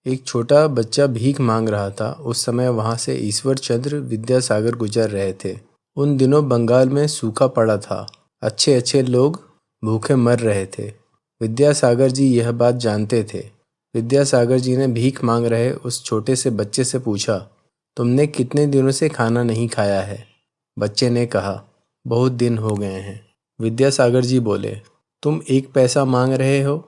एक छोटा बच्चा भीख मांग रहा था। उस समय वहां से ईश्वर चंद्र विद्यासागर गुजर रहे थे। उन दिनों बंगाल में सूखा पड़ा था। अच्छे अच्छे लोग भूखे मर रहे थे। विद्यासागर जी यह बात जानते थे। विद्यासागर जी ने भीख मांग रहे उस छोटे से बच्चे से पूछा, तुमने कितने दिनों से खाना नहीं खाया है? बच्चे ने कहा, बहुत दिन हो गए हैं। विद्यासागर जी बोले, तुम 1 पैसा मांग रहे हो,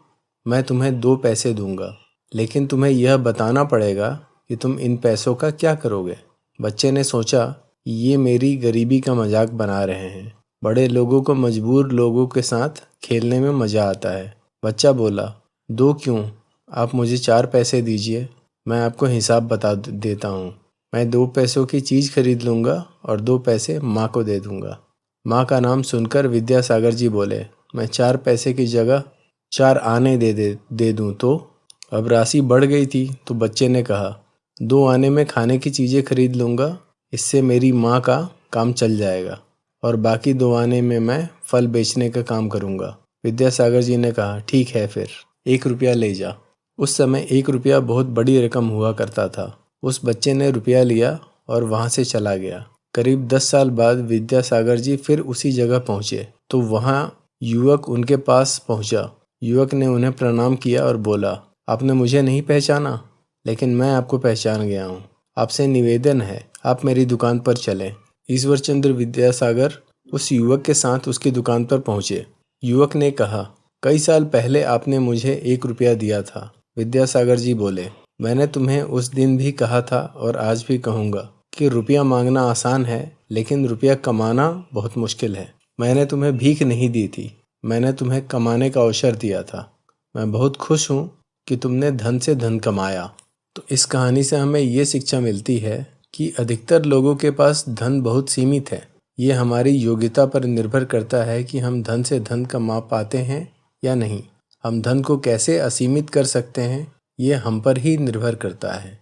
मैं तुम्हें 2 पैसे दूंगा, लेकिन तुम्हें यह बताना पड़ेगा कि तुम इन पैसों का क्या करोगे। बच्चे ने सोचा, ये मेरी गरीबी का मजाक बना रहे हैं। बड़े लोगों को मजबूर लोगों के साथ खेलने में मज़ा आता है। बच्चा बोला, 2 क्यों, आप मुझे 4 पैसे दीजिए, मैं आपको हिसाब बता देता हूँ। मैं 2 पैसों की चीज़ खरीद लूँगा और 2 पैसे माँ को दे दूँगा। माँ का नाम सुनकर विद्यासागर जी बोले, मैं 4 पैसे की जगह 4 आने दे दूँ तो? अब राशि बढ़ गई थी तो बच्चे ने कहा, 2 आने में खाने की चीज़ें खरीद लूँगा, इससे मेरी माँ का काम चल जाएगा और बाकी 2 आने में मैं फल बेचने का काम करूँगा। विद्यासागर जी ने कहा, ठीक है फिर 1 रुपया ले जा। उस समय 1 रुपया बहुत बड़ी रकम हुआ करता था। उस बच्चे ने रुपया लिया और वहाँ से चला गया। करीब 10 साल बाद विद्यासागर जी फिर उसी जगह पहुँचे तो वहाँ युवक उनके पास पहुँचा। युवक ने उन्हें प्रणाम किया और बोला, आपने मुझे नहीं पहचाना, लेकिन मैं आपको पहचान गया हूँ। आपसे निवेदन है, आप मेरी दुकान पर चलें। ईश्वरचंद्र विद्यासागर उस युवक के साथ उसकी दुकान पर पहुँचे। युवक ने कहा, कई साल पहले आपने मुझे 1 रुपया दिया था। विद्यासागर जी बोले, मैंने तुम्हें उस दिन भी कहा था और आज भी कहूँगा कि रुपया मांगना आसान है, लेकिन रुपया कमाना बहुत मुश्किल है। मैंने तुम्हें भीख नहीं दी थी, मैंने तुम्हें कमाने का अवसर दिया था। मैं बहुत खुश हूँ कि तुमने धन से धन कमाया। तो इस कहानी से हमें ये शिक्षा मिलती है कि अधिकतर लोगों के पास धन बहुत सीमित है। ये हमारी योग्यता पर निर्भर करता है कि हम धन से धन कमा पाते हैं या नहीं। हम धन को कैसे असीमित कर सकते हैं, ये हम पर ही निर्भर करता है।